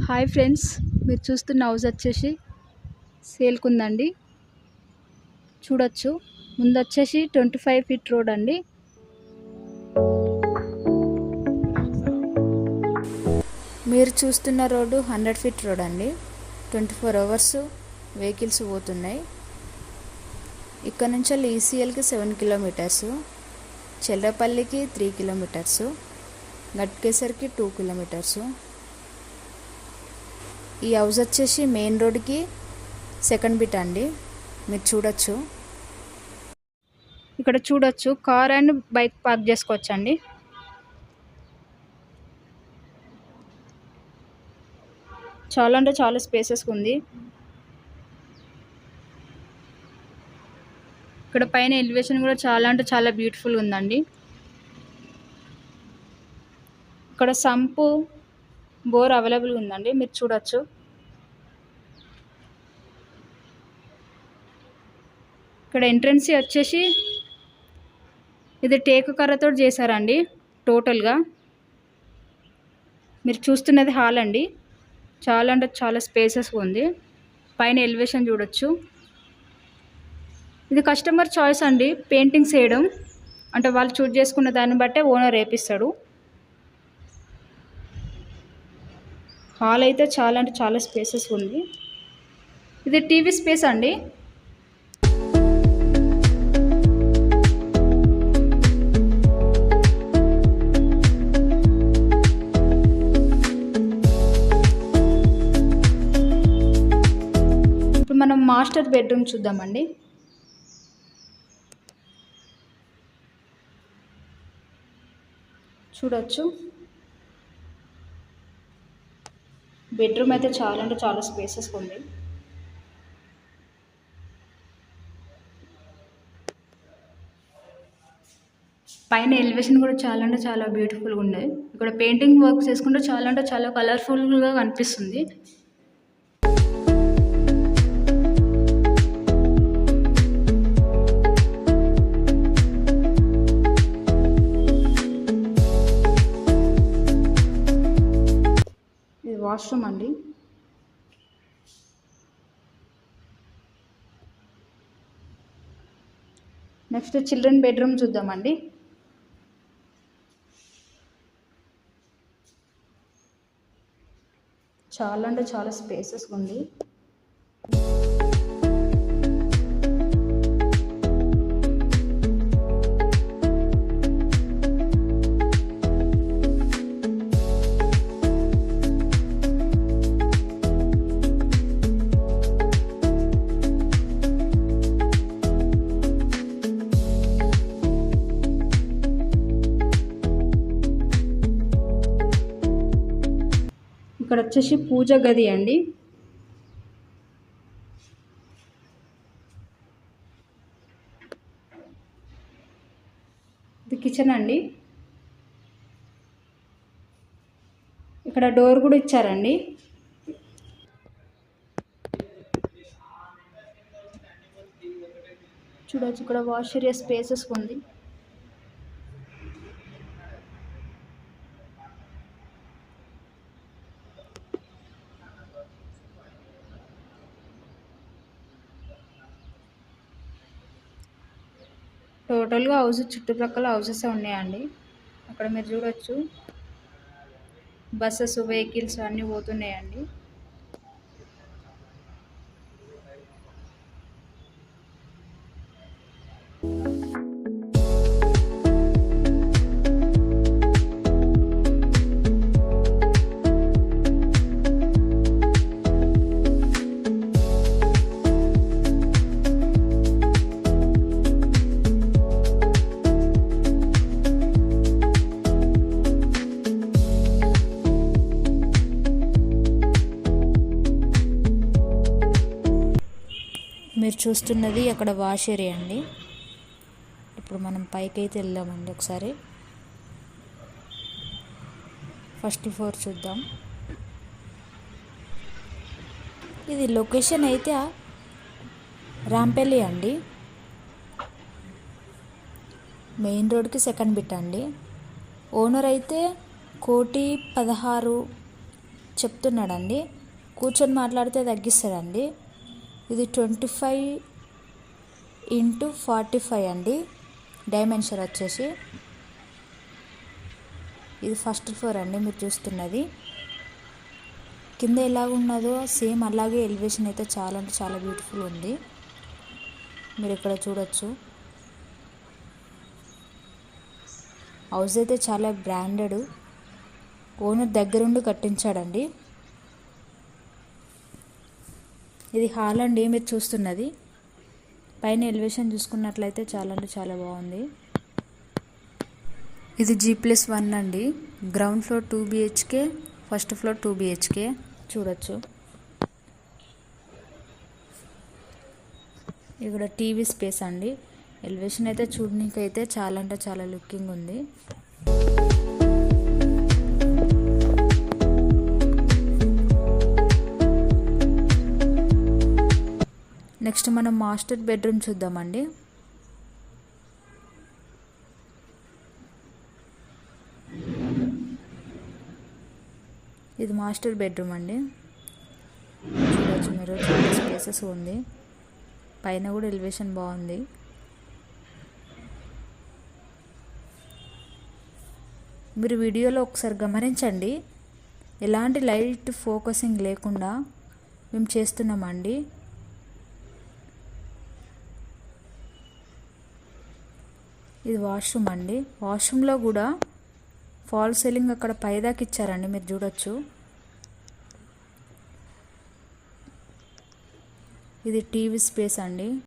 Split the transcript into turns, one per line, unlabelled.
Hi friends, మీరు చూస్తున్న house వచ్చేసి సేల్కి ఉందండి. చూడొచ్చు, ముందు వచ్చేసి 25 ఫీట్ రోడ్ అండి. మీరు చూస్తున్న రోడ్డు 100 ఫీట్ రోడ్ అండి. 24 అవర్స్ వెహికల్స్ పోతున్నాయి. ఇక్కడ నుంచి ఈసీఎల్కి 7 కిలోమీటర్స్, చెల్లపల్లికి 3 కిలోమీటర్స్, గట్కేసర్కి 2 కిలోమీటర్స్. ఈ హౌస్ వచ్చేసి మెయిన్ రోడ్కి సెకండ్ బిట్ అండి. మీరు చూడొచ్చు, ఇక్కడ చూడొచ్చు కార్ అండ్ బైక్ పార్క్ చేసుకోవచ్చండి. చాలా అంటే చాలా స్పేసెస్ ఉంది. ఇక్కడ పైన ఎలివేషన్ కూడా చాలా అంటే చాలా బ్యూటిఫుల్ ఉందండి. ఇక్కడ సంపు బోర్ అవైలబుల్ ఉందండి, మీరు చూడొచ్చు. ఇక్కడ ఎంట్రన్స్ వచ్చేసి ఇది టేకు కర్రతో చేశారండి. టోటల్గా మీరు చూస్తున్నది హాల్ అండి. చాలా అంటే చాలా స్పేసెస్ ఉంది. పైన ఎలివేషన్ చూడొచ్చు. ఇది కస్టమర్ చాయిస్ అండి. పెయింటింగ్స్ వేయడం అంటే వాళ్ళు చూస్ చేసుకున్న దాన్ని బట్టే ఓనర్ వేపిస్తాడు. హాల్ అయితే చాలా అంటే చాలా స్పేసెస్ ఉంది. ఇది టీవీ స్పేస్ అండి. ఇప్పుడు మనం మాస్టర్ బెడ్రూమ్ చూద్దామండి. చూడొచ్చు, బెడ్రూమ్ అయితే చాలా అంటే చాలా స్పేసెస్ ఉంది. పైన ఎలివేషన్ కూడా చాలా అంటే చాలా బ్యూటిఫుల్గా ఉన్నాయి. ఇక్కడ పెయింటింగ్ వర్క్స్ చేసుకుంటే చాలా అంటే చాలా కలర్ఫుల్గా కనిపిస్తుంది. ఇది వాష్రూమ్ అండి. నెక్స్ట్ చిల్డ్రన్ బెడ్రూమ్ చూద్దామండి. చాలా అంటే చాలా స్పేసెస్ ఉంది. ఇక్కడ వచ్చేసి పూజ గది అండి. ఇది కిచెన్ అండి. ఇక్కడ డోర్ కూడా ఇచ్చారండి. చూడొచ్చు, ఇక్కడ వాష్ ఏరియా స్పేసెస్ ఉంది. టోటల్గా హౌస్ చుట్టుప్రక్కల హౌసెస్ ఉన్నాయండి. అక్కడ మీరు చూడొచ్చు, బస్సెస్ వెహికల్స్ అన్నీ పోతున్నాయండి. మీరు చూస్తున్నది అక్కడ వాష్ ఏరియా అండి. ఇప్పుడు మనం పైకి అయితే వెళ్దామండి. ఒకసారి ఫస్ట్ ఫ్లోర్ చూద్దాం. ఇది లొకేషన్ అయితే రాంపల్లి అండి. మెయిన్ రోడ్కి సెకండ్ బిట్ అండి. ఓనర్ అయితే 1,16,00,000
చెప్తున్నాడండి. కూర్చొని మాట్లాడితే తగ్గిస్తాడండి. ఇది 25x45 అండి డైమెన్షన్ వచ్చేసి. ఇది ఫస్ట్ ఫ్లోర్ అండి మీరు చూస్తున్నది. కింద ఎలా ఉన్నదో సేమ్ అలాగే ఎలివేషన్ అయితే చాలా అంటే చాలా బ్యూటిఫుల్ ఉంది. మీరు ఇక్కడ చూడొచ్చు. హౌస్ అయితే చాలా బ్రాండెడ్, ఓనర్ దగ్గరుండి కట్టించాడండి. ఇది హాల్ అండి మీరు చూస్తున్నది. పైన ఎలివేషన్ చూసుకున్నట్లయితే చాలా అంటే చాలా బాగుంది. ఇది G+1 అండి. Ground floor 2 BHK, first floor 2 BHK చూడొచ్చు. ఇక్కడ టీవీ స్పేస్ అండి. ఎలివేషన్ అయితే చూడడానికి అయితే చాలా అంటే చాలా లుకింగ్ ఉంది. నెక్స్ట్ మనం మాస్టర్ బెడ్రూమ్ చూద్దామండి. ఇది మాస్టర్ బెడ్రూమ్ అండి. చూడొచ్చు మీరు, చాలా స్పేసెస్ ఉంది. పైన కూడా ఎలివేషన్ బాగుంది. మీరు వీడియోలో ఒకసారి గమనించండి, ఎలాంటి లైట్ ఫోకసింగ్ లేకుండా మేము చేస్తున్నామండి. ఇది వాష్రూమ్ అండి. వాష్రూమ్లో కూడా ఫాల్ సీలింగ్ అక్కడ పైదాకా ఇచ్చారండి మీరు చూడొచ్చు. ఇది టీవీ స్పేస్ అండి.